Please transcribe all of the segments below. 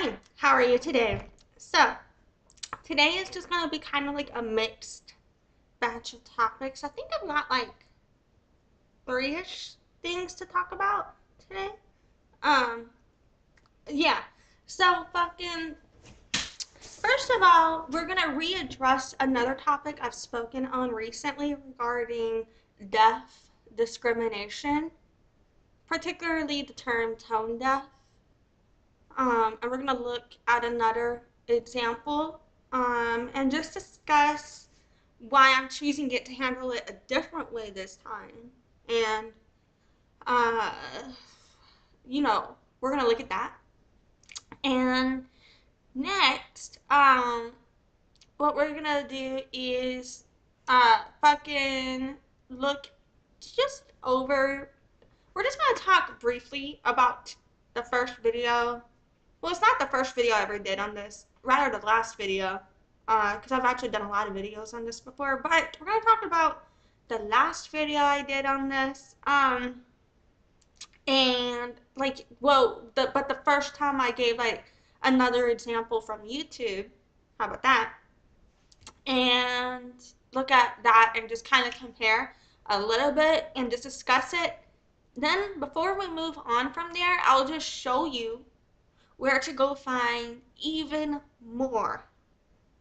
Hi, how are you today? So, today is just going to be kind of like a mixed batch of topics. I think I've got like three-ish things to talk about today. Um, yeah. So, first of all, we're going to readdress another topic I've spoken on recently regarding deaf discrimination, particularly the term tone deaf. And we're going to look at another example and just discuss why I'm choosing it to handle it a different way this time. And, uh, we're going to look at that. And next, what we're going to do is look just over. We're just going to talk briefly about the first video. Well, it's not the first video I ever did on this, rather the last video, because I've actually done a lot of videos on this before, but we're going to talk about the last video I did on this, and, but the first time I gave, another example from YouTube, how about that, and look at that and just kind of compare a little bit and just discuss it. Then, before we move on from there, I'll just show you where to go find even more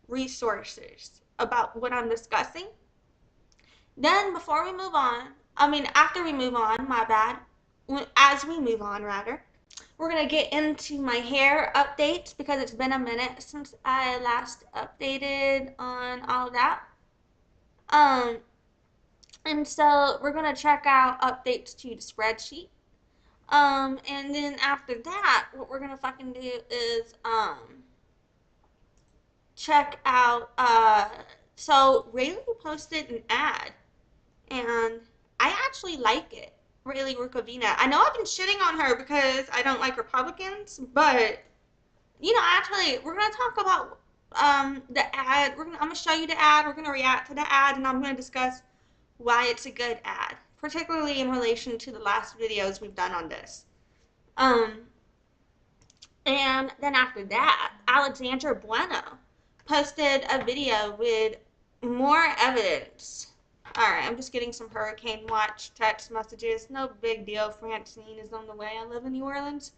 resources about what I'm discussing. Then before we move on, after we move on, my bad, as we move on rather, we're going to get into my hair updates because it's been a minute since I last updated on all of that. And so we're going to check out updates to the spreadsheet. And then after that, what we're gonna do is, check out, so Raylee posted an ad, and I actually like it. Raylee Rukavina. I know I've been shitting on her because I don't like Republicans, but, actually, we're gonna talk about, the ad. I'm gonna show you the ad, we're gonna react to the ad, and I'm gonna discuss why it's a good ad, particularly in relation to the last videos we've done on this. And then after that, Alexandra Bueno posted a video with more evidence. Alright, I'm just getting some hurricane watch text messages. No big deal. Francine is on the way. I live in New Orleans.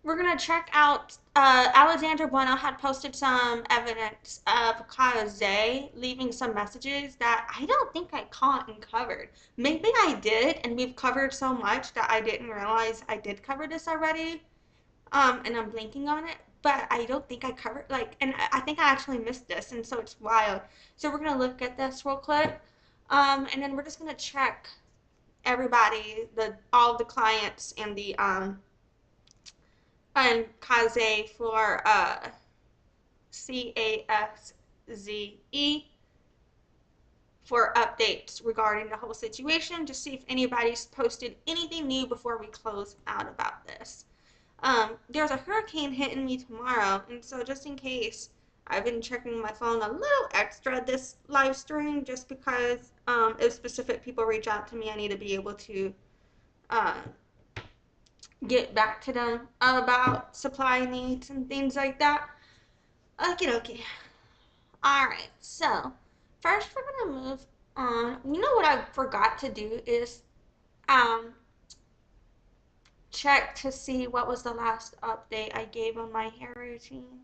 We're going to check out, Alexandra Bueno had posted some evidence of Casze leaving some messages that I don't think I caught and covered. Maybe I did, and we've covered so much that I didn't realize I did cover this already, and I'm blinking on it, but I don't think I covered, and I think I actually missed this, and so it's wild. So we're going to look at this real quick, and then we're just going to check everybody, all of the clients and the, and Casze for Casze for updates regarding the whole situation, to see if anybody's posted anything new before we close out about this. There's a hurricane hitting me tomorrow, and so just in case, I've been checking my phone a little extra this live stream, just because if specific people reach out to me, I need to be able to get back to them about supply needs and things like that. Okie dokie. Alright, so first we're gonna move on. You know what I forgot to do is check to see what was the last update I gave on my hair routine.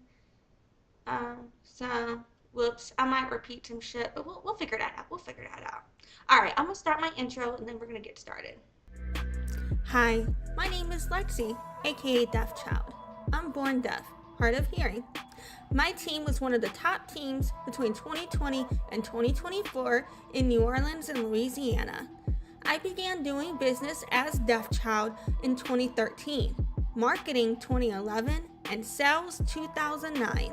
So whoops, I might repeat some shit, but we'll figure that out. Alright, I'm gonna start my intro and then we're gonna get started. Hi, my name is Lexie, aka Deaf Child. I'm born deaf, hard of hearing. My team was one of the top teams between 2020 and 2024 in New Orleans and Louisiana. I began doing business as Deaf Child in 2013, marketing 2011, and sales 2009.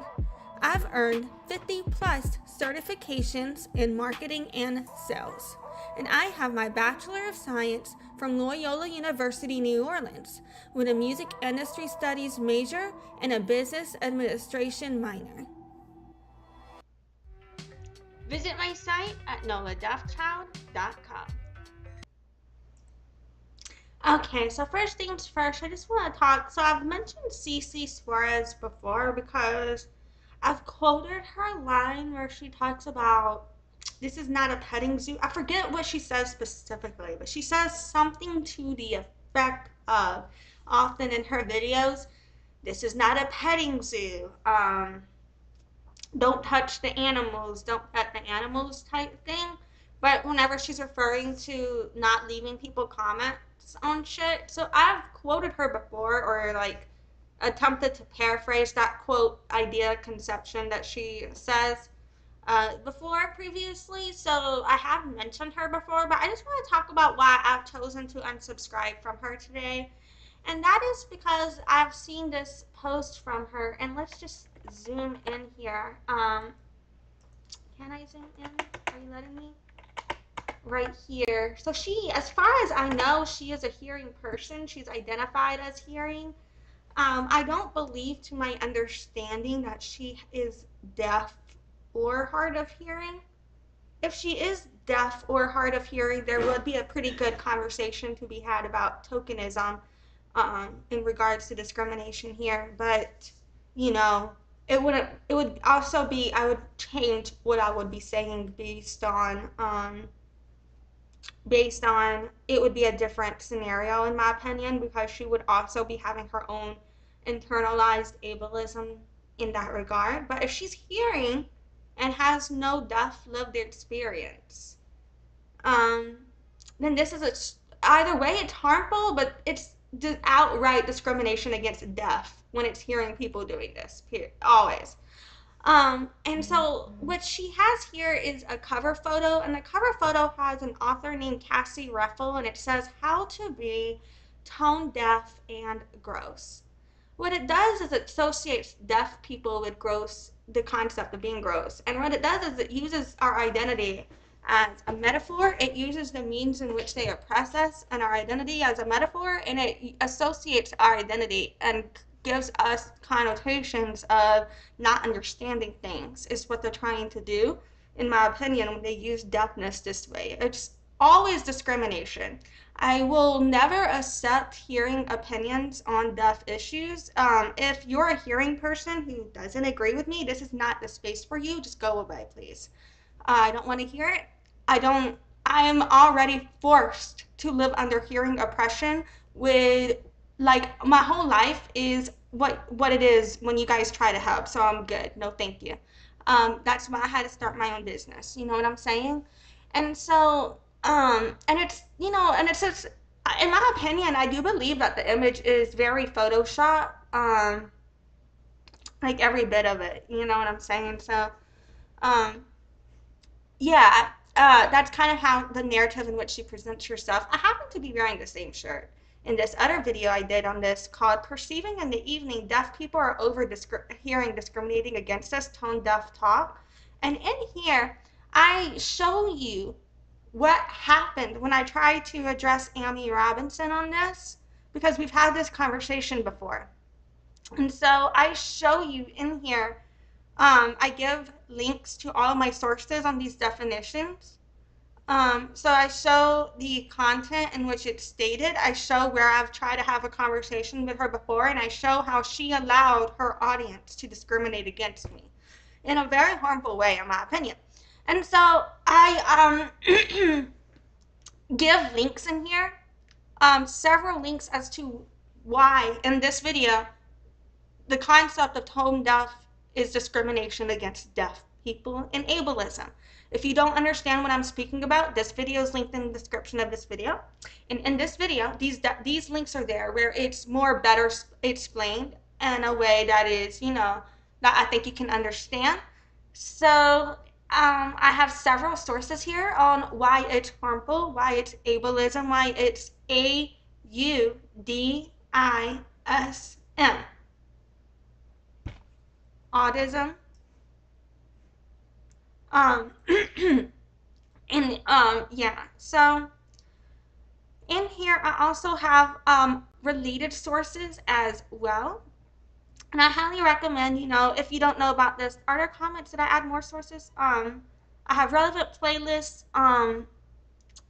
I've earned 50 plus certifications in marketing and sales, and I have my Bachelor of Science from Loyola University, New Orleans, with a music industry studies major and a business administration minor. Visit my site at noladeafchild.com. Okay, so first things first, I just want to talk. So I've mentioned CC Suarez before because I've quoted her line where she talks about this is not a petting zoo. I forget what she says specifically, but she says something to the effect of, often in her videos, this is not a petting zoo. Don't touch the animals, don't pet the animals type thing. But whenever she's referring to not leaving people comments on shit, so I've quoted her before or like attempted to paraphrase that quote idea conception that she says before previously. So I have mentioned her before, but I just want to talk about why I've chosen to unsubscribe from her today. And that is because I've seen this post from her, and let's just zoom in here. Can I zoom in? Are you letting me? Right here. So she, as far as I know, she is a hearing person. She's identified as hearing. I don't believe, to my understanding, that she is deaf or hard of hearing. If she is deaf or hard of hearing, there would be a pretty good conversation to be had about tokenism in regards to discrimination here. But you know, it would also be, I would change what I would be saying based on it would be a different scenario in my opinion, because she would also be having her own internalized ableism in that regard. But if she's hearing and has no deaf lived experience, um, then this is either way it's harmful, but it's outright discrimination against deaf when it's hearing people doing this, always. And so what she has here is a cover photo, and the cover photo has an author named Casze, and it says how to be tone deaf and gross. What it does is it associates deaf people with gross, the concept of being gross. And what it does is it uses our identity as a metaphor. It uses the means in which they oppress us and our identity as a metaphor, and it associates our identity and gives us connotations of not understanding things, is what they're trying to do, in my opinion, when they use deafness this way. It's always discrimination. I will never accept hearing opinions on deaf issues. If you're a hearing person who doesn't agree with me, this is not the space for you. Just go away, please. I don't want to hear it. I'm already forced to live under hearing oppression with, like, my whole life is what it is when you guys try to help, so I'm good. No, thank you. That's why I had to start my own business. You know what I'm saying? And so, and it's, and it's just, in my opinion, I do believe that the image is very Photoshop, like every bit of it. You know what I'm saying? So, um, yeah, that's kind of how the narrative in which she presents herself. I happen to be wearing the same shirt in this other video I did on this called Perceiving in the Evening, Deaf People Are Over Hearing Discriminating Against Us, Tone Deaf Talk. And in here, I show you what happened when I tried to address Ammy Robinson on this, because we've had this conversation before. And so I show you in here, I give links to all of my sources on these definitions. So I show the content in which it's stated. I show where I've tried to have a conversation with her before, and I show how she allowed her audience to discriminate against me in a very harmful way, in my opinion. And so I give links in here, several links as to why in this video the concept of tone deaf is discrimination against deaf people and ableism. If you don't understand what I'm speaking about, this video is linked in the description of this video. And in this video, these links are there where it's better explained in a way that is, that I think you can understand. So I have several sources here on why it's harmful, why it's ableism, why it's AUDISM. Audism. And yeah, so in here I also have related sources as well, and I highly recommend, if you don't know about this, are there comments that I add more sources? I have relevant playlists,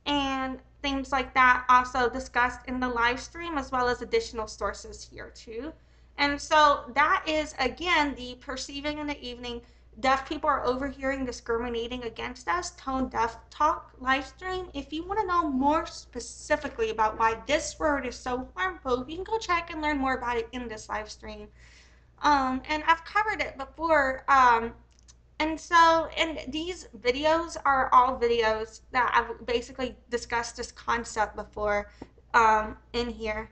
and things like that also discussed in the live stream, as well as additional sources here too. And so that is, again, the Perceiving in the Evening Deaf People Are Overhearing, Discriminating Against Us Tone Deaf Talk live stream. If you want to know more specifically about why this word is so harmful, you can go check and learn more about it in this live stream. And I've covered it before. And these videos are all videos that I've basically discussed this concept before in here.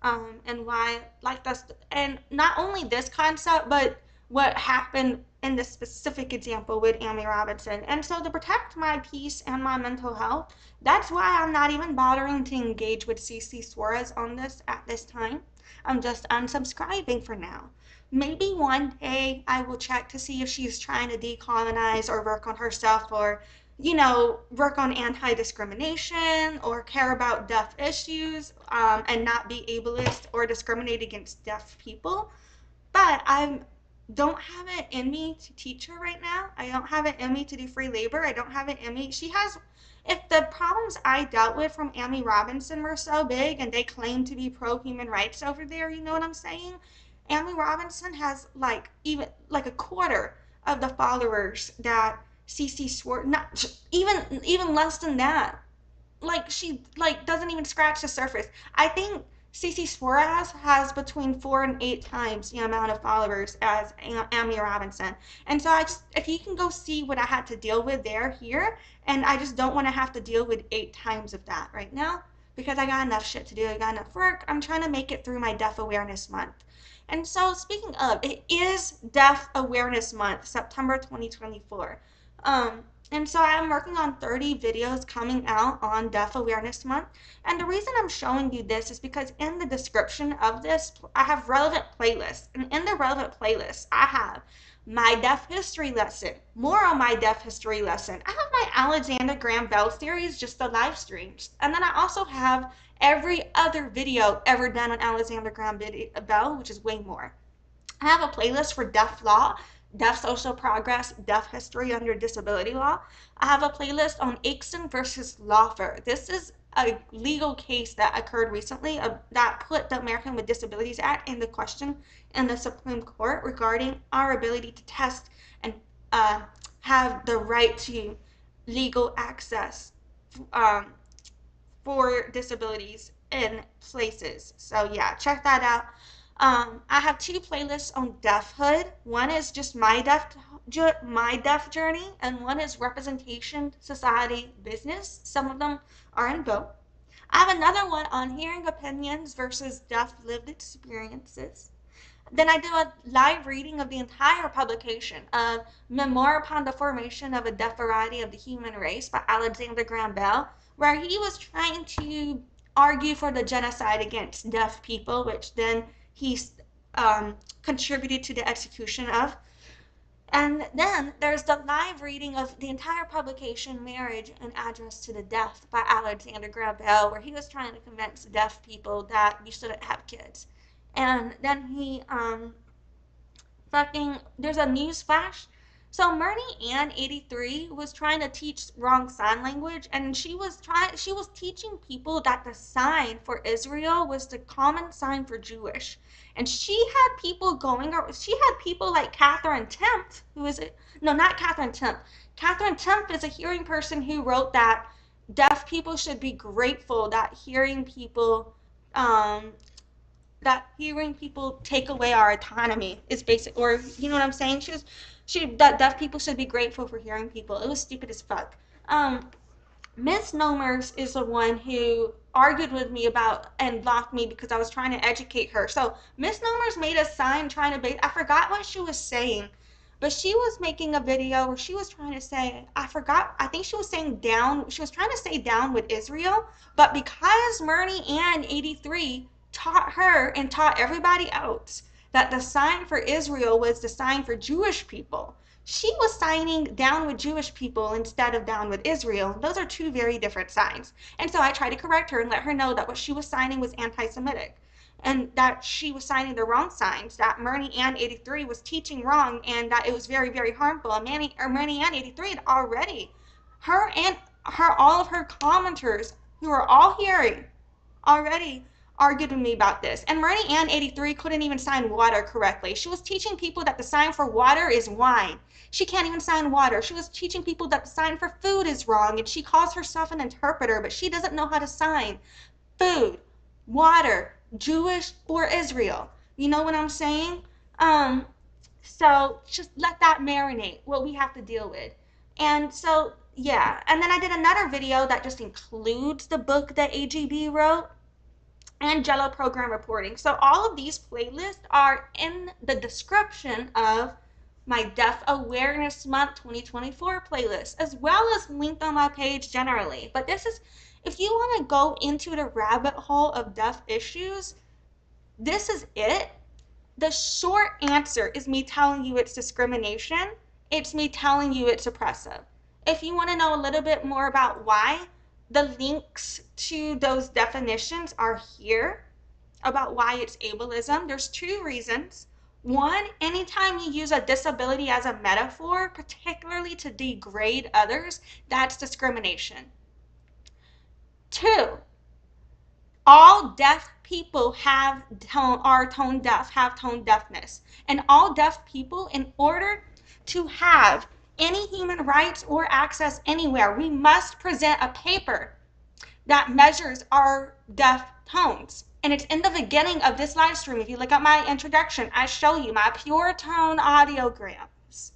And why, like this, and not only this concept, but what happened in this specific example with Ammy Robinson. And so to protect my peace and my mental health, that's why I'm not even bothering to engage with CC Suarez on this at this time. I'm just unsubscribing for now. Maybe one day I will check to see if she's trying to decolonize or work on herself, or, you know, work on anti-discrimination or care about deaf issues, and not be ableist or discriminate against deaf people. But I don't have it in me to teach her right now. I don't have it in me to do free labor. I don't have it in me. She has, if the problems I dealt with from Ammy Robinson were so big and they claim to be pro-human rights over there, you know what I'm saying? Ammy Robinson has even a quarter of the followers that CC Suarez, not even less than that. She doesn't even scratch the surface. I think CC Suarez has between 4 and 8 times the amount of followers as Ammy Robinson. And so if you can go see what I had to deal with here, and I just don't want to have to deal with 8 times of that right now, because I got enough shit to do. I got enough work. I'm trying to make it through my Deaf Awareness Month. And so speaking of, it is Deaf Awareness Month, September 2024. And so I'm working on 30 videos coming out on Deaf Awareness Month. And the reason I'm showing you this is because in the description of this, I have relevant playlists. And in the relevant playlists, I have my deaf history lesson, more on my deaf history lesson. I have my Alexandra Graham Bell series, just the live streams. And then I also have every other video ever done on Alexandra Graham Bell, which is way more. I have a playlist for deaf law, deaf social progress, deaf history under disability law. I have a playlist on Aikson versus Lawfer. This is a legal case that occurred recently that put the American with Disabilities Act into question in the Supreme Court regarding our ability to test and have the right to legal access for disabilities in places. So yeah, check that out. I have 2 playlists on deafhood. One is just my deaf journey, and one is representation, society, business. Some of them are in both. I have another one on hearing opinions versus deaf lived experiences. Then I do a live reading of the entire publication of Memoir Upon the Formation of a Deaf Variety of the Human Race by Alexandra Graham Bell, where he was trying to argue for the genocide against deaf people, which then he contributed to the execution of. And then there's the live reading of the entire publication, Marriage and Address to the Deaf by Alexandra Graham Bell, where he was trying to convince deaf people that you shouldn't have kids. And then he, there's a news flash. So Myrnie Ann, 83, was trying to teach wrong sign language, and she was teaching people that the sign for Israel was the common sign for Jewish. And she had people like Catherine Tempf, not Catherine Tempf. Catherine Tempf is a hearing person who wrote that deaf people should be grateful that hearing people take away our autonomy is basic, or you know what I'm saying? That deaf people should be grateful for hearing people. It was stupid as fuck. Misnomers is the one who argued with me about and blocked me because I was trying to educate her. So Misnomers made a sign trying to I forgot what she was saying, but she was making a video where she was trying to say, I think she was saying down, she was trying to say down with Israel, but because Myrnie Ann, 83, taught her and taught everybody else that the sign for Israel was the sign for Jewish people, she was signing down with Jewish people instead of down with Israel. Those are 2 very different signs. And so I tried to correct her and let her know that what she was signing was anti-Semitic, and that she was signing the wrong signs, that Myrnie Ann, 83, was teaching wrong, and that it was very, very harmful. And Myrnie Ann, 83 had already, all of her commenters who are all hearing already argued with me about this. And Marnie Ann 83 couldn't even sign water correctly. She was teaching people that the sign for water is wine. She can't even sign water. She was teaching people that the sign for food is wrong, and she calls herself an interpreter, but she doesn't know how to sign food, water, Jewish or Israel. You know what I'm saying? So just let that marinate, what we have to deal with. And so, yeah. And then I did another video that just includes the book that AGB wrote and Jello program reporting. So all of these playlists are in the description of my Deaf Awareness Month 2024 playlist, as well as linked on my page generally. But this is, if you want to go into the rabbit hole of deaf issues, this is it. The short answer is me telling you it's discrimination. It's me telling you it's oppressive. If you want to know a little bit more about why, the links to those definitions are here about why it's ableism. There's two reasons. One, anytime you use a disability as a metaphor, particularly to degrade others, that's discrimination. Two, all deaf people are tone deaf, have tone deafness. And all deaf people, in order to have any human rights or access anywhere, we must present a paper that measures our deaf tones. And it's in the beginning of this live stream. If you look at my introduction, I show you my pure tone audiograms.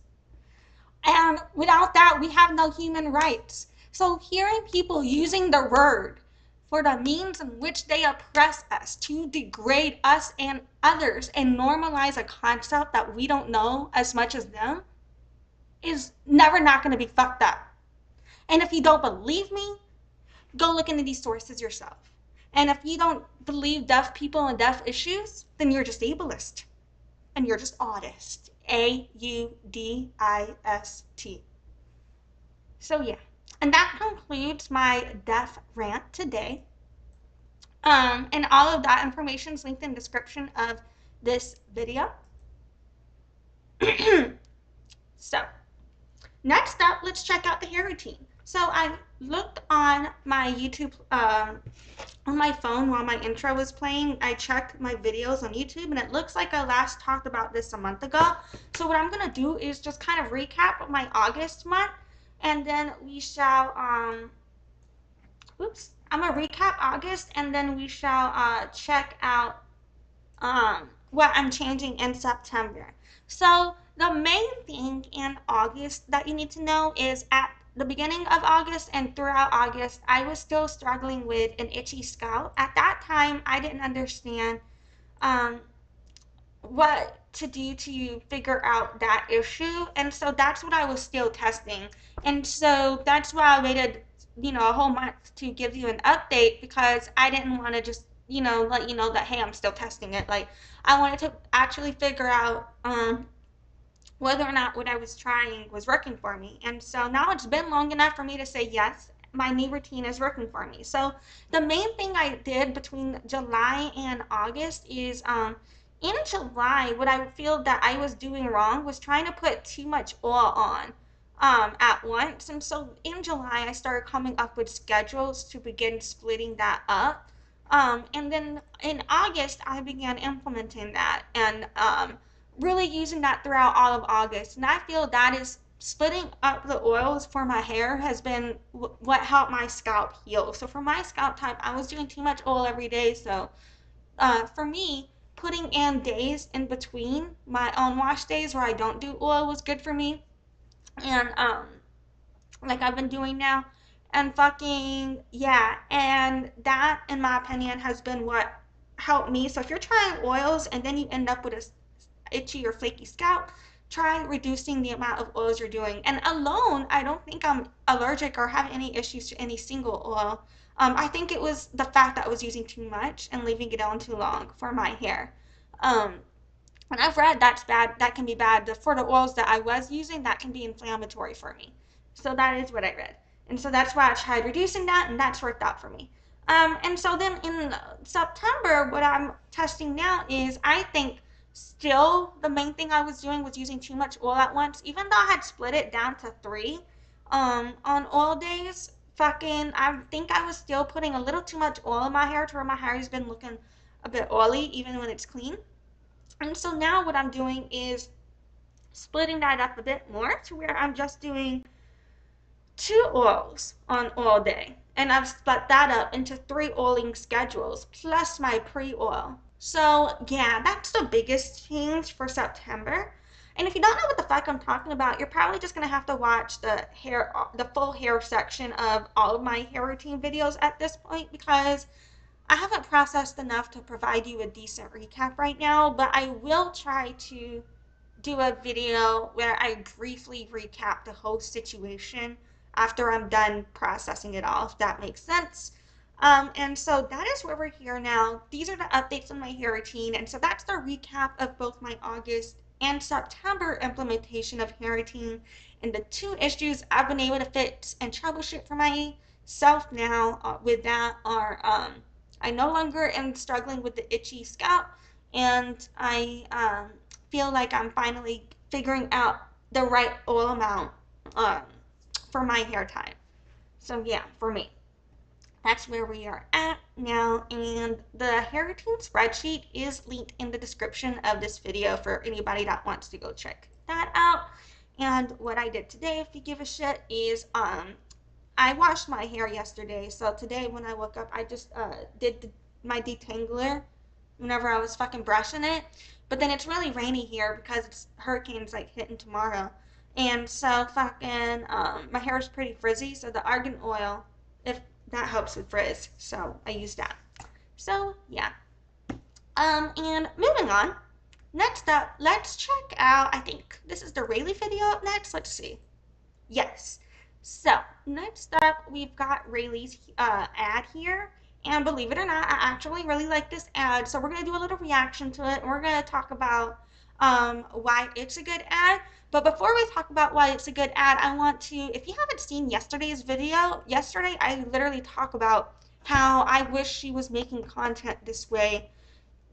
And without that, we have no human rights. So hearing people using the word for the means in which they oppress us, to degrade us and others, and normalize a concept that we don't know as much as them, is never not going to be fucked up. And if you don't believe me, go look into these sources yourself. And if you don't believe deaf people and deaf issues, then you're just ableist. And you're just audist. AUDIST. So yeah. And that concludes my deaf rant today. And all of that information is linked in the description of this video. So, next up, let's check out the hair routine. So I looked on my YouTube, on my phone while my intro was playing. I checked my videos on YouTube, and it looks like I last talked about this a month ago. So what I'm going to do is just kind of recap my August month, and then we shall, I'm going to recap August, and then we shall check out what I'm changing in September. So the main thing in August that you need to know is at the beginning of August and throughout August, I was still struggling with an itchy scalp. At that time, I didn't understand what to do to figure out that issue. And so that's what I was still testing. And so that's why I waited, a whole month to give you an update, because I didn't want to just, let you know that, hey, I'm still testing it. Like, I wanted to actually figure out whether or not what I was trying was working for me. And so now it's been long enough for me to say, yes, my new routine is working for me. So the main thing I did between July and August is, in July, what I feel that I was doing wrong was trying to put too much oil on at once. And so in July, I started coming up with schedules to begin splitting that up. And then in August, I began implementing that and really using that throughout all of August. And I feel that is splitting up the oils for my hair has been what helped my scalp heal. So for my scalp type, I was doing too much oil every day. So for me, putting in days in between my on-wash days where I don't do oil was good for me. And like I've been doing now. And and that, in my opinion, has been what helped me. So if you're trying oils and then you end up with a itchy or flaky scalp, try reducing the amount of oils you're doing. And alone, I don't think I'm allergic or have any issues to any single oil. I think it was the fact that I was using too much and leaving it on too long for my hair. And I've read that's bad, that can be bad. For the oils that I was using, that can be inflammatory for me. So that is what I read. And so that's why I tried reducing that, and that's worked out for me. And so then in September, what I'm testing now is, I think, still the main thing I was doing was using too much oil at once. Even though I had split it down to 3 on oil days, I think I was still putting a little too much oil in my hair to where my hair has been looking a bit oily even when it's clean. And so now what I'm doing is splitting that up a bit more to where I'm just doing 2 oils on all day. And I've split that up into 3 oiling schedules plus my pre-oil. So yeah, that's the biggest change for September. And if you don't know what the fuck I'm talking about, you're probably just gonna have to watch the full hair section of all of my hair routine videos at this point, because I haven't processed enough to provide you a decent recap right now, but I will try to do a video where I briefly recap the whole situation after I'm done processing it all, if that makes sense. And so that is where we're here now. These are the updates on my hair routine, and so that's the recap of both my August and September implementation of hair routine, and the 2 issues I've been able to fix and troubleshoot for myself now with that are I no longer am struggling with the itchy scalp, and I feel like I'm finally figuring out the right oil amount um, for my hair type. So yeah, for me, that's where we are at now. And the hair routine spreadsheet is linked in the description of this video for anybody that wants to go check that out. And what I did today, if you give a shit, is I washed my hair yesterday. So today when I woke up, I just did my detangler whenever I was fucking brushing it. But then it's really rainy here because it's hurricanes like hitting tomorrow. And so fucking my hair is pretty frizzy, so the argan oil, if that helps with frizz, so I use that. So yeah. And moving on. Next up, let's check out, I think this is the Raylee video up next. Let's see. Yes. So next up, we've got Raylee's ad here. And believe it or not, I actually really like this ad. So we're going to do a little reaction to it. And we're going to talk about why it's a good ad. But before we talk about why it's a good ad, I want to, if you haven't seen yesterday's video, yesterday I literally talk about how I wish she was making content this way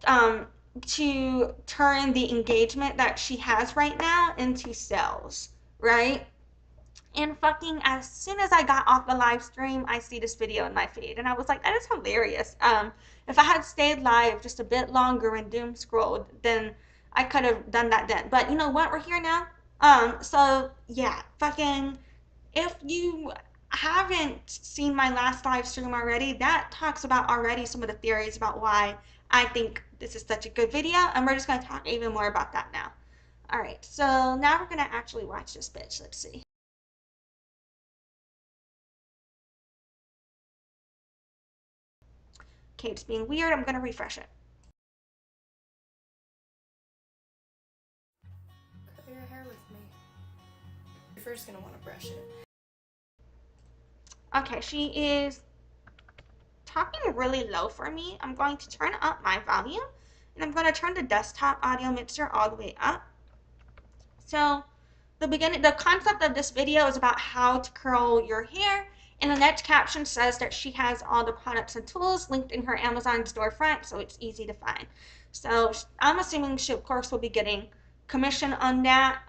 um, to turn the engagement that she has right now into sales, right? And fucking as soon as I got off the live stream, I see this video in my feed. And I was like, that is hilarious. If I had stayed live just a bit longer and doom scrolled, then I could have done that then. But you know what? We're here now. So yeah, fucking if you haven't seen my last live stream already, that talks about already some of the theories about why I think this is such a good video. And we're just gonna talk even more about that now. Alright, so now we're gonna actually watch this bitch. Let's see. Okay, it's being weird. I'm gonna refresh it. Cut your hair with me. You're first gonna want to brush it. Okay, she is talking really low for me. I'm going to turn up my volume, and I'm going to turn the desktop audio mixer all the way up. So the concept of this video is about how to curl your hair, and the next caption says that she has all the products and tools linked in her Amazon storefront, so it's easy to find. So I'm assuming she of course will be getting commission on that.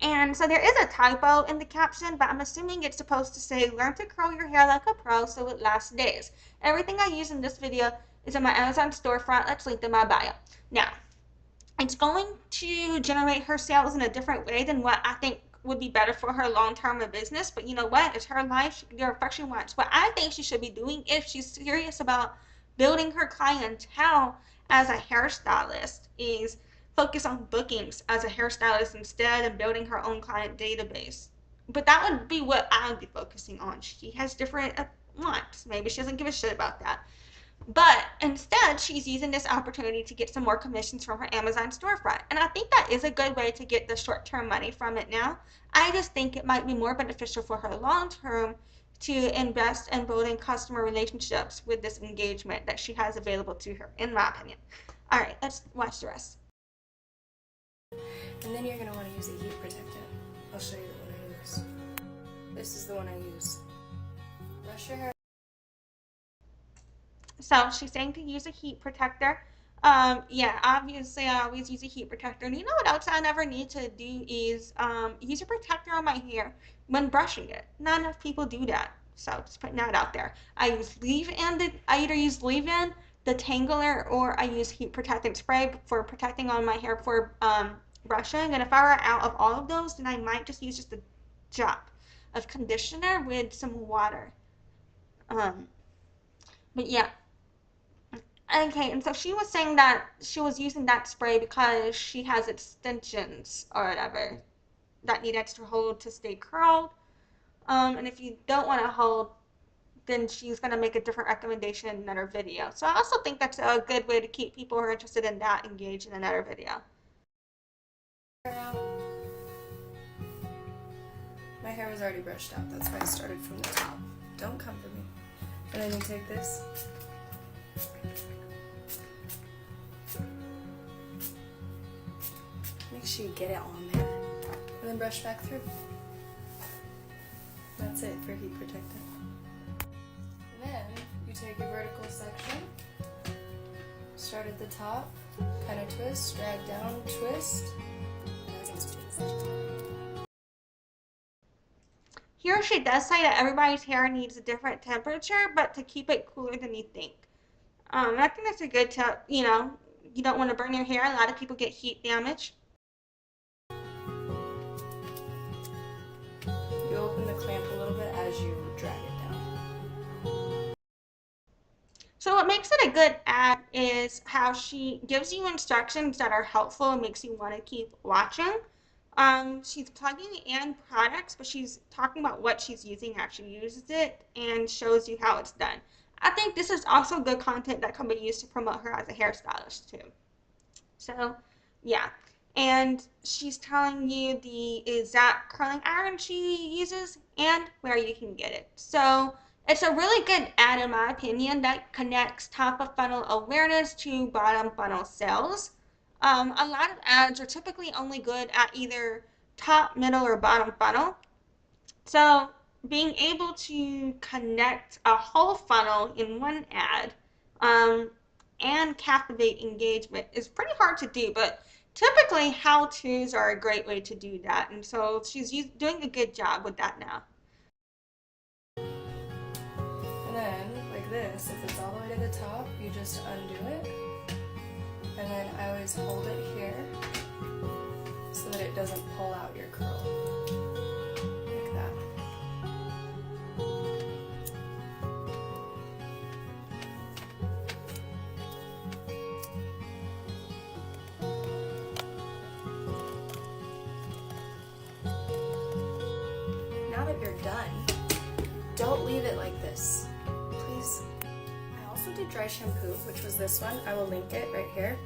And so there is a typo in the caption, but I'm assuming it's supposed to say, learn to curl your hair like a pro so it lasts days. Everything I use in this video is in my Amazon storefront that's linked in my bio. Now, it's going to generate her sales in a different way than what I think would be better for her long-term business, but you know what? It's her life. She can do whatever the fuck she wants. What I think she should be doing if she's serious about building her clientele as a hairstylist is focus on bookings as a hairstylist instead and building her own client database. But that would be what I would be focusing on. She has different wants. Maybe she doesn't give a shit about that. But instead, she's using this opportunity to get some more commissions from her Amazon storefront. And I think that is a good way to get the short-term money from it now. I just think it might be more beneficial for her long-term to invest in building customer relationships with this engagement that she has available to her, in my opinion. All right, let's watch the rest. And then you're going to want to use a heat protectant. I'll show you the one I use. This is the one I use. Brush your hair. So she's saying to use a heat protector. Yeah, obviously I always use a heat protector. And you know what else I never need to do is use a protector on my hair when brushing it. Not enough people do that. So just putting that out there. I either use leave-in, the Tangler, or I use heat protectant spray for protecting on my hair before brushing. And if I were out of all of those, then I might just use just a drop of conditioner with some water. Um, but yeah, okay, and so she was saying that she was using that spray because she has extensions or whatever that need extra hold to stay curled. And if you don't want to hold, then she's going to make a different recommendation in another video. So I also think that's a good way to keep people who are interested in that engaged in another video. My hair was already brushed out, that's why I started from the top. Don't come for me. And then you take this. Make sure you get it on there. And then brush back through. That's it for heat protectant. And then you take your vertical section, start at the top, kind of twist, drag down, twist. Here she does say that everybody's hair needs a different temperature, but to keep it cooler than you think. I think that's a good tip. You know, you don't want to burn your hair. A lot of people get heat damage. You open the clamp a little bit as you drag it down. So what makes it a good ad is how she gives you instructions that are helpful and makes you want to keep watching. She's plugging in products, but she's talking about what she's using after she uses it and shows you how it's done. I think this is also good content that can be used to promote her as a hairstylist too. So, yeah. And she's telling you the exact curling iron she uses and where you can get it. So, it's a really good ad, in my opinion, that connects top of funnel awareness to bottom funnel sales. A lot of ads are typically only good at either top, middle, or bottom funnel. So being able to connect a whole funnel in one ad and captivate engagement is pretty hard to do, but typically how-tos are a great way to do that. And so she's doing a good job with that now. And then, like this, if it's all the way to the top, you just undo it. And then I always hold it here so that it doesn't pull out your curl. Like that. Now that you're done, don't leave it like this. Please. I also did dry shampoo, which was this one. I will link it right here.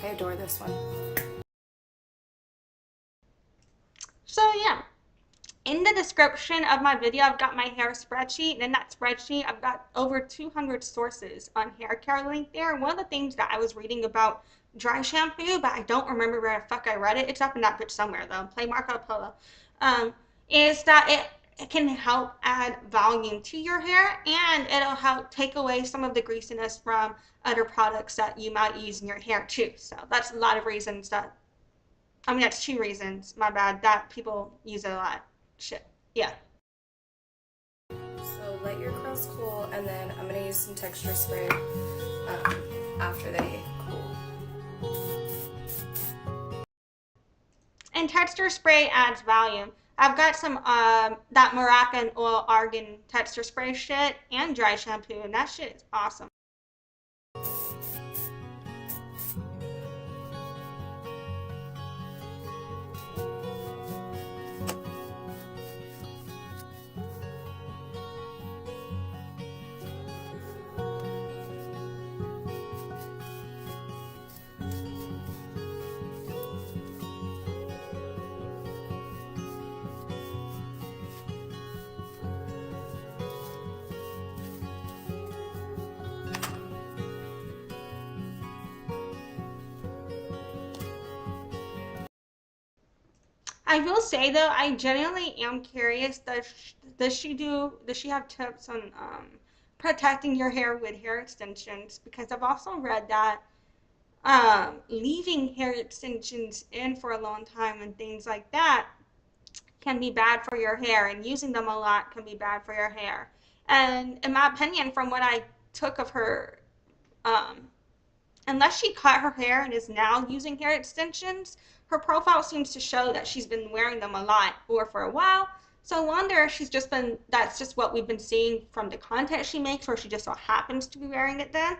I adore this one. So yeah, in the description of my video, I've got my hair spreadsheet, and in that spreadsheet, I've got over 200 sources on hair care link there. One of the things that I was reading about dry shampoo, but I don't remember where the fuck I read it. It's up in that bitch somewhere though. Play Marco Polo. Is that it can help add volume to your hair, and it'll help take away some of the greasiness from other products that you might use in your hair too. So that's a lot of reasons that's 2 reasons, my bad, that people use it a lot. Shit. Yeah. So let your curls cool, and then I'm going to use some texture spray after they cool. And texture spray adds volume. I've got some that Moroccan oil argan texture spray shit and dry shampoo, and that shit is awesome. I will say though, I genuinely am curious. Does she have tips on protecting your hair with hair extensions? Because I've also read that leaving hair extensions in for a long time and things like that can be bad for your hair, and using them a lot can be bad for your hair. And in my opinion, from what I took of her, um, unless she cut her hair and is now using hair extensions, her profile seems to show that she's been wearing them a lot or for a while. So I wonder if she's just been, that's just what we've been seeing from the content she makes, or she just so happens to be wearing it then,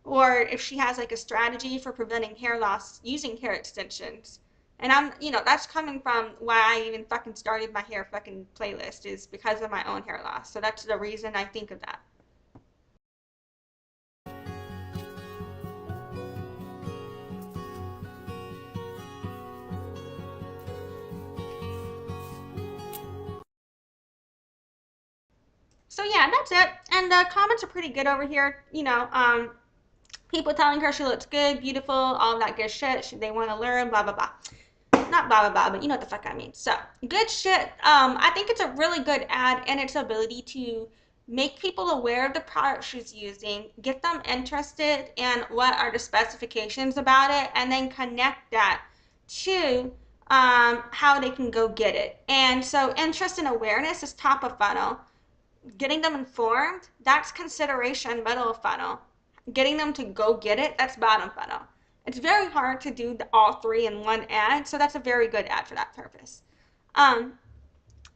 or if she has like a strategy for preventing hair loss using hair extensions. And I'm, that's coming from why I even fucking started my hair fucking playlist, is because of my own hair loss. So that's the reason I think of that. So yeah, that's it. And the comments are pretty good over here. People telling her she looks good, beautiful, all that good shit. They want to learn, blah blah blah. Not blah blah blah, but you know what the fuck I mean. So good shit. I think it's a really good ad, and its ability to make people aware of the product she's using, get them interested in what are the specifications about it, and then connect that to how they can go get it. And so interest and awareness is top of funnel. Getting them informed, that's consideration, middle of funnel. Getting them to go get it, that's bottom funnel. It's very hard to do all three in one ad, so that's a very good ad for that purpose.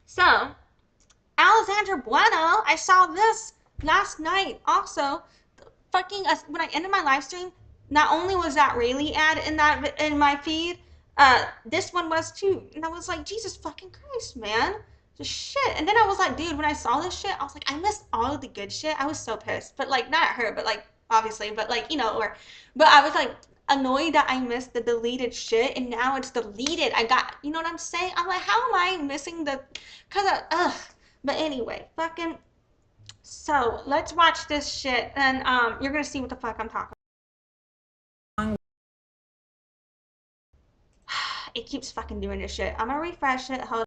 So Alexandra Bueno, I saw this last night also. Fucking when I ended my live stream, not only was that Raylee ad in my feed, this one was too, and I was like, Jesus fucking Christ, man. Just shit. And then I was like, dude, when I saw this shit, I was like, I missed all of the good shit. I was so pissed. But like, not at her, but like, obviously, but like, but I was like annoyed that I missed the deleted shit, and now it's deleted. I got, you know what I'm saying? I'm like, how am I missing but anyway, fucking, so let's watch this shit, and you're gonna see what the fuck I'm talking about. It keeps fucking doing this shit. I'm gonna refresh it. Hold.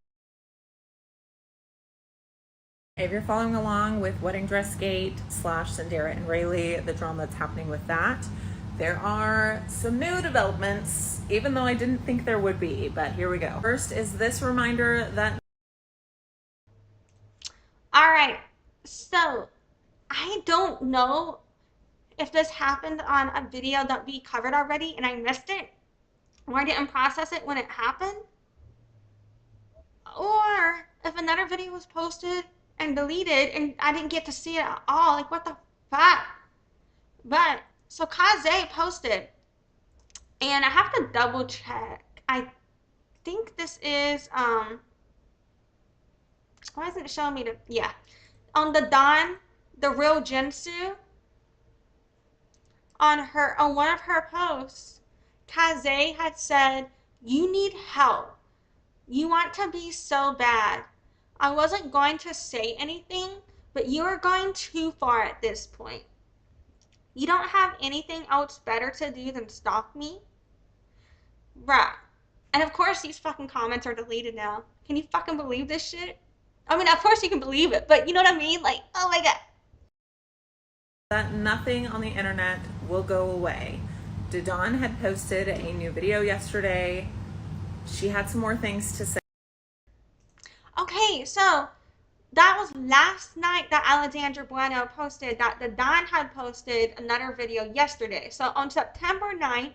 If you're following along with Wedding Dress Gate / Cynderra and Raylee, the drama that's happening with that, there are some new developments, even though I didn't think there would be, but here we go. First is this reminder that... All right, so I don't know if this happened on a video that we covered already and I missed it, or I didn't process it when it happened, or if another video was posted and deleted and I didn't get to see it at all. Like, what the fuck? But so Casze posted, and I have to double check. I think this is why isn't it showing me the, yeah, on the DaDon, the real Jinsu, on one of her posts, Casze had said, you need help. You want to be so bad. I wasn't going to say anything, but you are going too far at this point. You don't have anything else better to do than stalk me? Bruh. And of course these fucking comments are deleted now. Can you fucking believe this shit? I mean, of course you can believe it, but you know what I mean? Like, oh my god. That nothing on the internet will go away. DaDon had posted a new video yesterday. She had some more things to say. Okay, so that was last night that Alexandra Bueno posted that DaDon had posted another video yesterday. So on September 9th,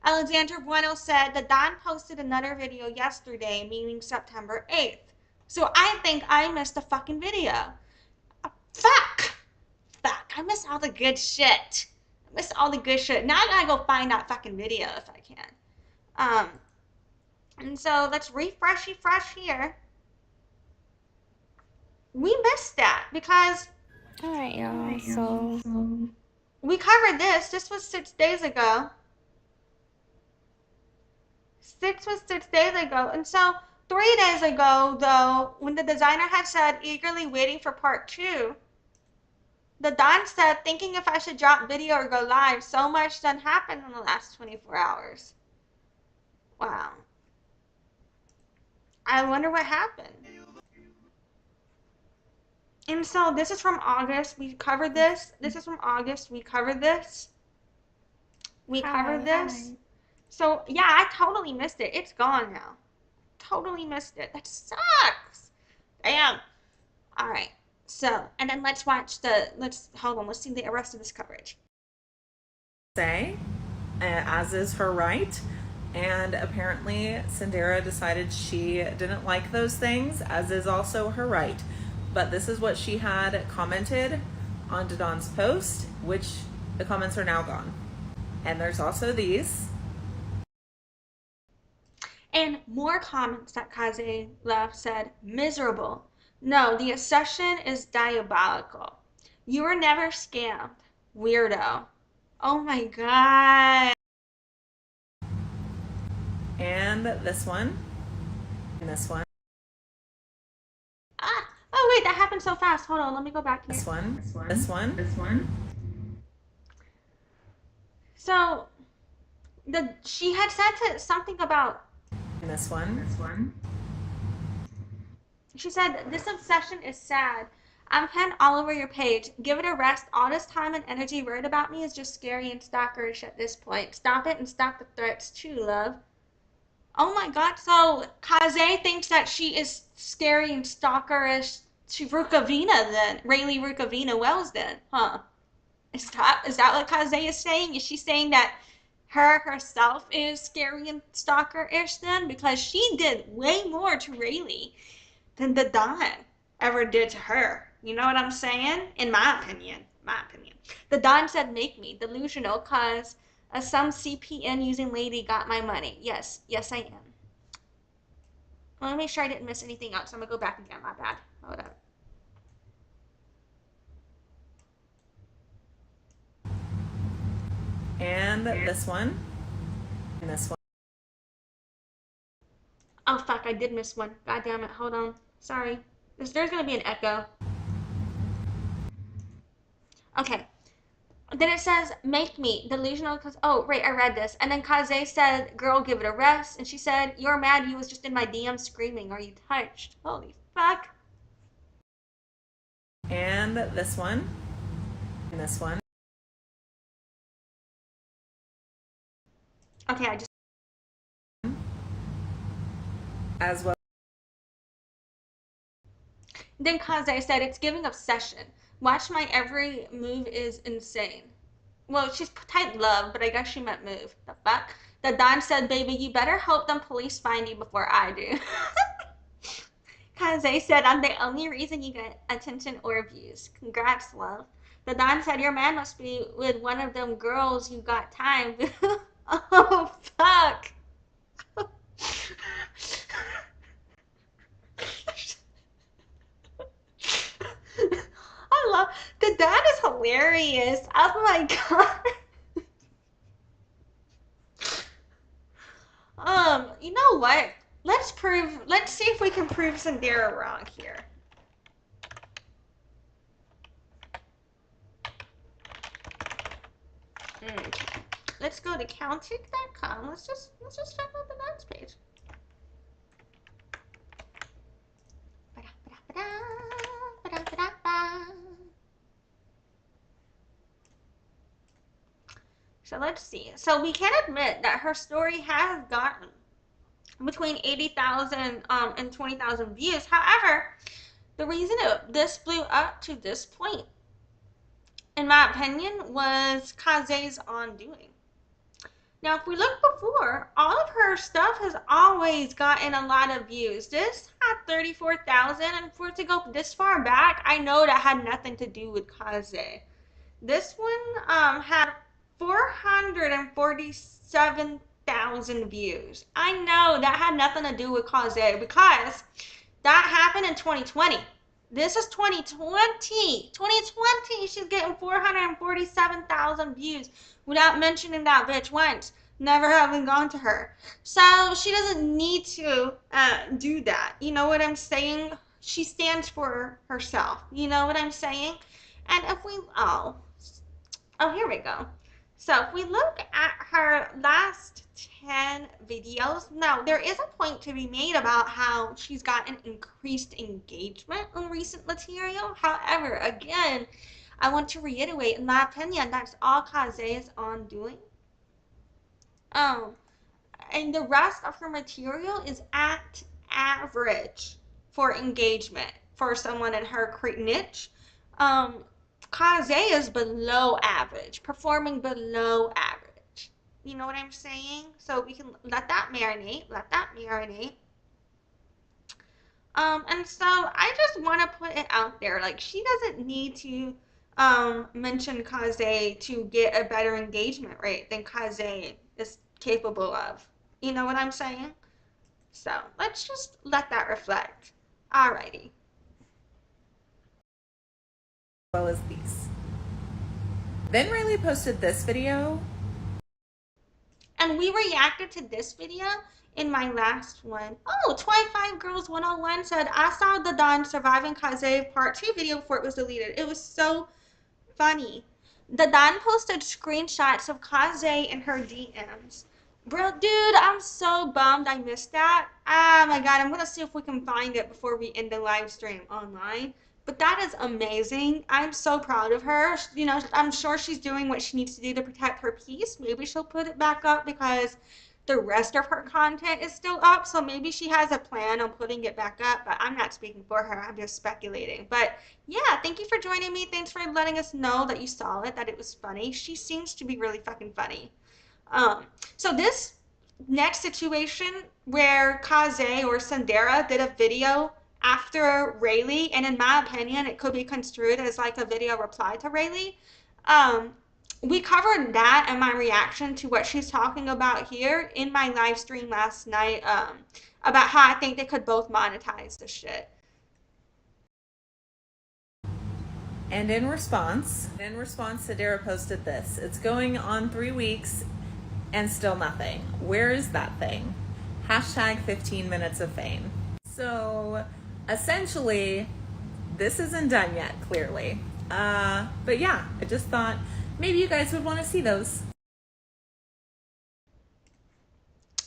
Alexandra Bueno said DaDon posted another video yesterday, meaning September 8th. So I think I missed a fucking video. Fuck! I missed all the good shit. Now I gotta go find that fucking video if I can. And so let's refresh here. We missed that because, all right, y'all, so we covered this. This was 6 days ago. And so 3 days ago, though, when the designer had said eagerly waiting for part 2, DaDon said thinking if I should drop video or go live. So much done happened in the last 24 hours. Wow. I wonder what happened. And so this is from August. We covered this. This is from August. We covered this. We Hi, covered this. hi. So, yeah, I totally missed it. It's gone now. Totally missed it. That sucks. Damn. All right. So, and then let's watch hold on. Let's see the rest of this coverage. Say, as is her right. And apparently, Cynderra decided she didn't like those things, as is also her right. But this is what she had commented on DaDon's post, which the comments are now gone. And there's also these. And more comments that Casze left said, miserable. No, the accession is diabolical. You were never scammed. Weirdo. Oh my god. And this one. And this one. Ah, oh wait, that happened so fast. Hold on, let me go back here. This one. This one. This one. So, she had said something about. And this one. This one. She said, this obsession is sad. I'm pinned all over your page. Give it a rest. All this time and energy worried about me is just scary and stalkerish at this point. Stop it and stop the threats too, love. Oh my god, so Casze thinks that she is scary and stalkerish to Rukavina then. Raylee Rukavina Wells then, huh? Is that what Casze is saying? Is she saying that herself is scary and stalker-ish then? Because she did way more to Raylee than DaDon ever did to her. You know what I'm saying? In my opinion. DaDon said, make me delusional cause some CPN using lady got my money. Yes, I am. Well, let me make sure I didn't miss anything else. I'm gonna go back again. My bad. Hold up. And this one. And this one. Oh fuck, I did miss one. God damn it. Hold on. Sorry. There's gonna be an echo. Okay. Then it says, make me delusional because, oh, right, I read this. And then Casze said, girl, give it a rest. And she said, you're mad you was just in my DM screaming. Are you touched? Holy fuck. And this one. And this one. Okay, I just. As well. Then Casze said, it's giving obsession. Watch my every move is insane. Well, she's typed love, but I guess she meant move. The fuck? DaDon said, baby, you better hope them police find you before I do. Casze said, I'm the only reason you get attention or views. Congrats, love. DaDon said, your man must be with one of them girls you got time. Oh, fuck. I love the dad is hilarious. Oh my god. You know what? Let's see if we can prove Cynderra wrong here. Okay. Let's go to countic.com. Let's just check out the dance page. So let's see. So we can admit that her story has gotten between 80,000 and 20,000 views. However, the reason this blew up to this point, in my opinion, was Case's undoing. Now, if we look before, all of her stuff has always gotten a lot of views. This had 34,000, and for it to go this far back, I know that had nothing to do with Casze. This one had 447,000 views. I know that had nothing to do with Casze because that happened in 2020. This is 2020. 2020, she's getting 447,000 views without mentioning that bitch once, never having gone to her. So she doesn't need to do that. You know what I'm saying? She stands for herself. You know what I'm saying? And if we, here we go. So if we look at her last 10 videos, now there is a point to be made about how she's gotten increased engagement on recent material. However, again, I want to reiterate, in my opinion, that's all Casze is on doing. Um, and the rest of her material is at average for engagement for someone in her niche. Um, Casze is below average, performing below average. You know what I'm saying? So we can let that marinate, let that marinate. And so I just want to put it out there. Like, she doesn't need to mention Casze to get a better engagement rate than Casze is capable of. You know what I'm saying? So let's just let that reflect. Alrighty. As well as these. Then Raylee posted this video. And we reacted to this video in my last one. Oh, 25 Girls 101 said, I saw the DaDon Surviving Casze Part 2 video before it was deleted. It was so funny. DaDon posted screenshots of Casze in her DMs. Bro, dude, I'm so bummed I missed that. Oh my god, I'm gonna see if we can find it before we end the live stream online. But that is amazing. I'm so proud of her. You know, I'm sure she's doing what she needs to do to protect her peace. Maybe she'll put it back up because the rest of her content is still up. So maybe she has a plan on putting it back up, but I'm not speaking for her. I'm just speculating. But yeah, thank you for joining me. Thanks for letting us know that you saw it, that it was funny. She seems to be really fucking funny. So this next situation where Casze or Cynderra did a video after Raylee, and in my opinion, it could be construed as like a video reply to Raylee. We covered that and my reaction to what she's talking about here in my live stream last night, about how I think they could both monetize this shit. And in response, Cynderra posted this. It's going on 3 weeks and still nothing. Where is that thing? Hashtag 15 minutes of fame. So essentially, this isn't done yet, clearly. But yeah, I just thought maybe you guys would want to see those.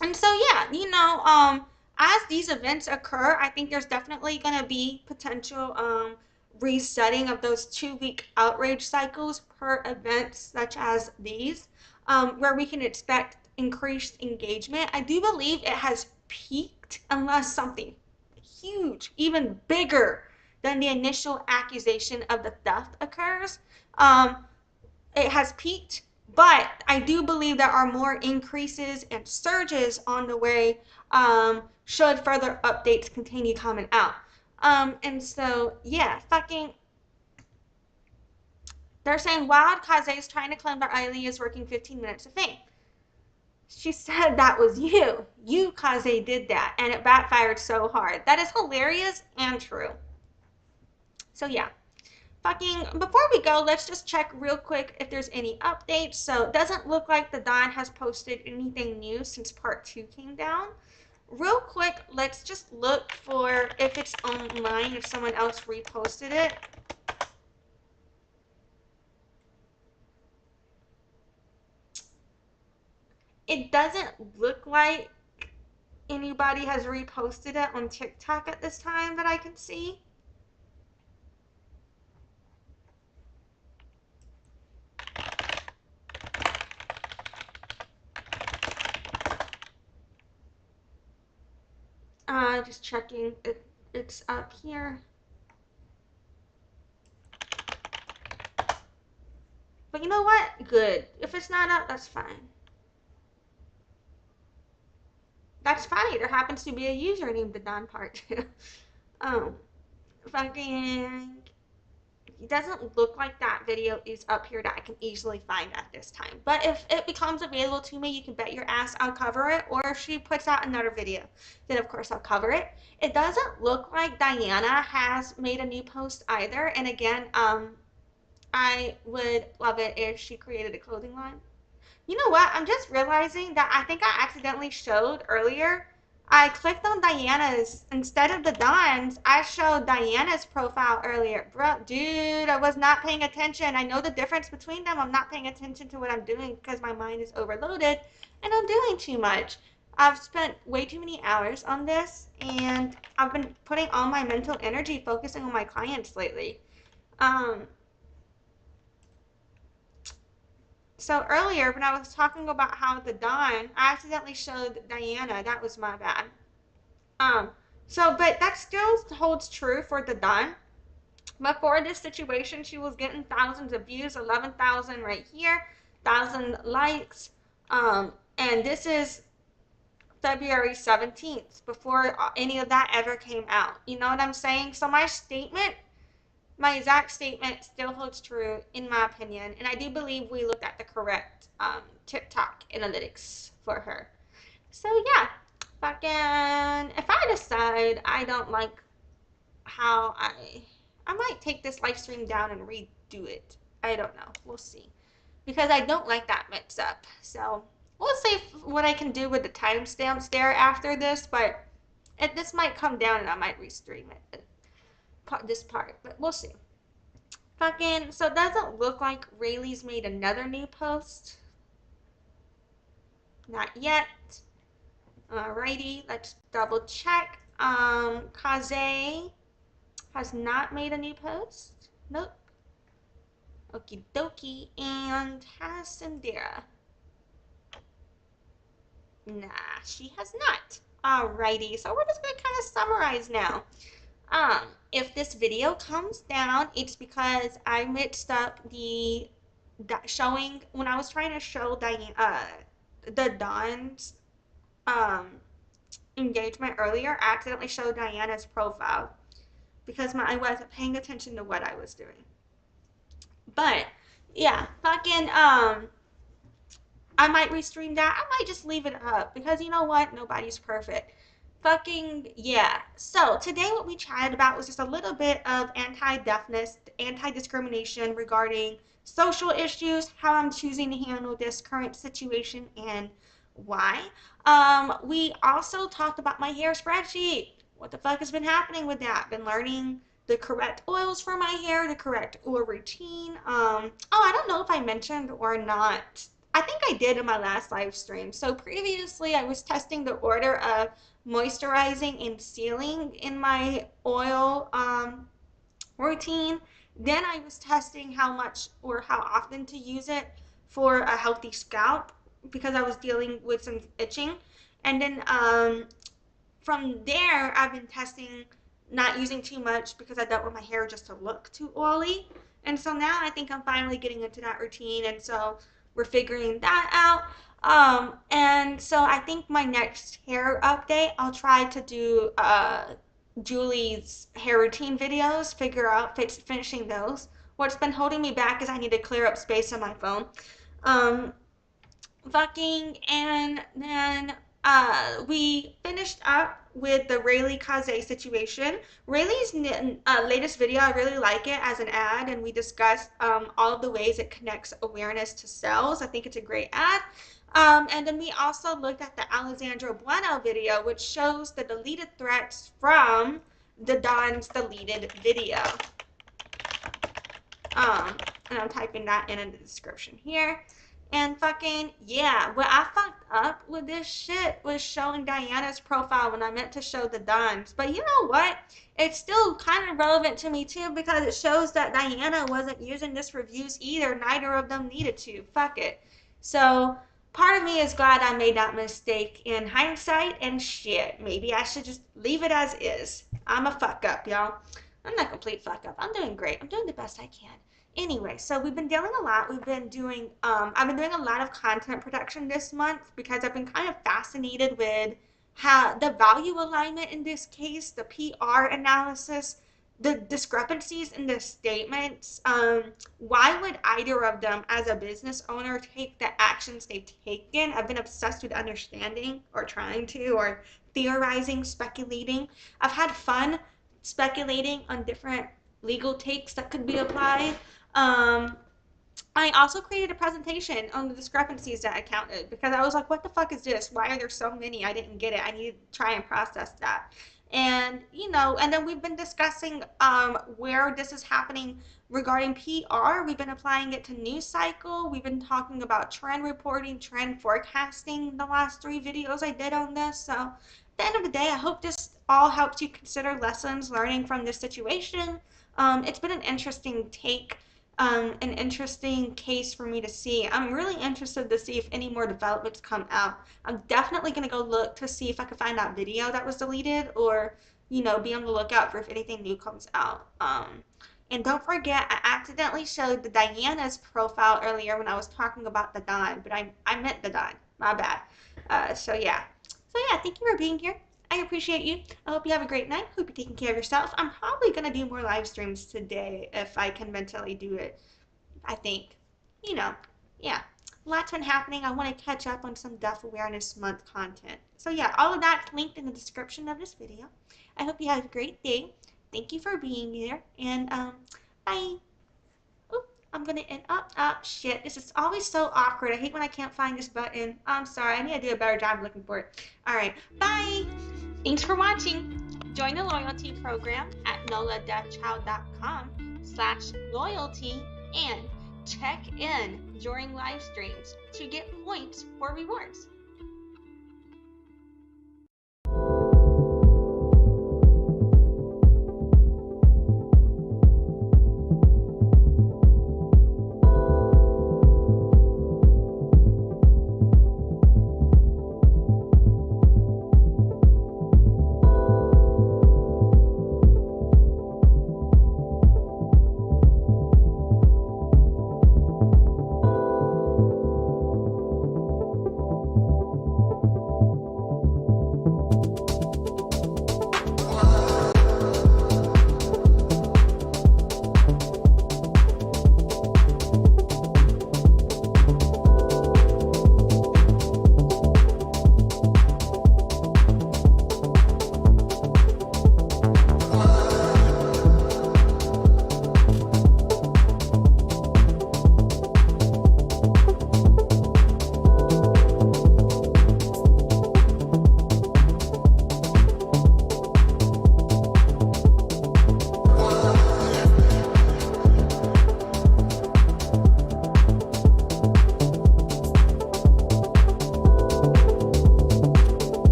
And so yeah, you know, as these events occur, I think there's definitely going to be potential resetting of those 2-week outrage cycles per event such as these, where we can expect increased engagement. I do believe it has peaked unless something huge, even bigger than the initial accusation of the theft occurs. It has peaked, but I do believe there are more increases and surges on the way, should further updates continue coming out. And so, yeah, fucking, they're saying, Wild Casze is trying to claim that Raylee is working 15 minutes of fame. She said that was you. You, Casze, did that, and it backfired so hard. That is hilarious and true. So, yeah. Fucking, before we go, let's just check real quick if there's any updates. So it doesn't look like the DaDon has posted anything new since part 2 came down. Real quick, let's just look for if it's online, if someone else reposted it. It doesn't look like anybody has reposted it on TikTok at this time that I can see. Just checking if it's up here. But you know what? Good. If it's not up, that's fine. That's funny. There happens to be a user named DaDon Part 2. Fucking, it doesn't look like that video is up here that I can easily find at this time. But if it becomes available to me, you can bet your ass I'll cover it. Or if she puts out another video, then of course I'll cover it. It doesn't look like Diana has made a new post either. And again, I would love it if she created a clothing line. You know what? I'm just realizing that I think I accidentally showed earlier. I clicked on Diana's instead of the DaDon's. I showed Diana's profile earlier. Bro, dude, I was not paying attention. I know the difference between them. I'm not paying attention to what I'm doing because my mind is overloaded and I'm doing too much. I've spent way too many hours on this and I've been putting all my mental energy focusing on my clients lately. So earlier when I was talking about how the DaDon, I accidentally showed Diana. That was my bad. But that still holds true for the DaDon. But for this situation, she was getting thousands of views, 11,000 right here, 1,000 likes. And this is February 17th, before any of that ever came out. You know what I'm saying? So my exact statement still holds true in my opinion. And I do believe we looked at the correct TikTok analytics for her. So yeah, if I decide I don't like how I might take this live stream down and redo it. I don't know. We'll see. Because I don't like that mix up. So we'll see what I can do with the timestamps there after this. But this might come down and I might restream it. This part. But we'll see. So it doesn't look like Raylee's made another new post. Not yet. Alrighty. Let's double check. Casze has not made a new post. Nope. Okie dokie. And has Cynderra? Nah, she has not. Alrighty, so we're just gonna kind of summarize now. If this video comes down, it's because I mixed up the showing when I was trying to show the DaDon's engagement earlier. I accidentally showed Diana's profile because I wasn't paying attention to what I was doing. But yeah, I might restream that. I might just leave it up because you know what? Nobody's perfect. Yeah. So today what we chatted about was just a little bit of anti-deafness, anti-discrimination regarding social issues, how I'm choosing to handle this current situation and why. We also talked about my hair spreadsheet. What the fuck has been happening with that? Been learning the correct oils for my hair, the correct oil routine. I don't know if I mentioned or not. I think I did in my last live stream. So previously I was testing the order of moisturizing and sealing in my oil routine. Then I was testing how much or how often to use it for a healthy scalp because I was dealing with some itching. And then from there I've been testing not using too much because I don't want my hair just to look too oily. And so now I think I'm finally getting into that routine, and so we're figuring that out. And so I think my next hair update, I'll try to do Julie's hair routine videos, figure out finishing those. What's been holding me back is I need to clear up space on my phone. And then we finished up with the Raylee Casze situation. Raylee's latest video, I really like it as an ad, and we discussed all of the ways it connects awareness to sales. I think it's a great ad. And then we also looked at the Alexandra Bueno video, which shows the deleted threats from DaDon's deleted video. And I'm typing that in the description here. And yeah, what I fucked up with this shit was showing Diana's profile when I meant to show the DaDon's. But you know what? It's still kind of relevant to me too because it shows that Diana wasn't using this reviews either. Neither of them needed to. Fuck it. So part of me is glad I made that mistake in hindsight, and shit, maybe I should just leave it as is. I'm a fuck up, y'all. I'm not a complete fuck up. I'm doing great. I'm doing the best I can. Anyway, so we've been dealing a lot. I've been doing a lot of content production this month because I've been kind of fascinated with how the value alignment in this case, the PR analysis, the discrepancies in the statements. Why would either of them as a business owner take the actions they've taken? I've been obsessed with understanding or trying to, or theorizing, speculating. I've had fun speculating on different legal takes that could be applied. I also created a presentation on the discrepancies that I counted because I was like, what the fuck is this? Why are there so many? I didn't get it. I need to try and process that. And, and then we've been discussing where this is happening regarding PR. We've been applying it to news cycle. We've been talking about trend reporting, trend forecasting the last 3 videos I did on this. So at the end of the day, I hope this all helps you consider lessons learning from this situation. It's been an interesting take an interesting case for me to see. I'm really interested to see if any more developments come out. I'm definitely going to go look to see if I can find that video that was deleted, or, be on the lookout for if anything new comes out. And don't forget, I accidentally showed the Diana's profile earlier when I was talking about DaDon, but I meant DaDon. My bad. So yeah, thank you for being here. I appreciate you. I hope you have a great night. Hope you're taking care of yourself. I'm probably going to do more live streams today if I can mentally do it. I think, yeah. Lots been happening. I want to catch up on some Deaf Awareness Month content. So yeah, all of that's linked in the description of this video. I hope you have a great day. Thank you for being here. And bye. Oop, I'm going to end up. Shit. This is always so awkward. I hate when I can't find this button. I'm sorry. I need to do a better job looking for it. All right. Bye. Thanks for watching. Join the loyalty program at noladeafchild.com/loyalty and check in during live streams to get points for rewards.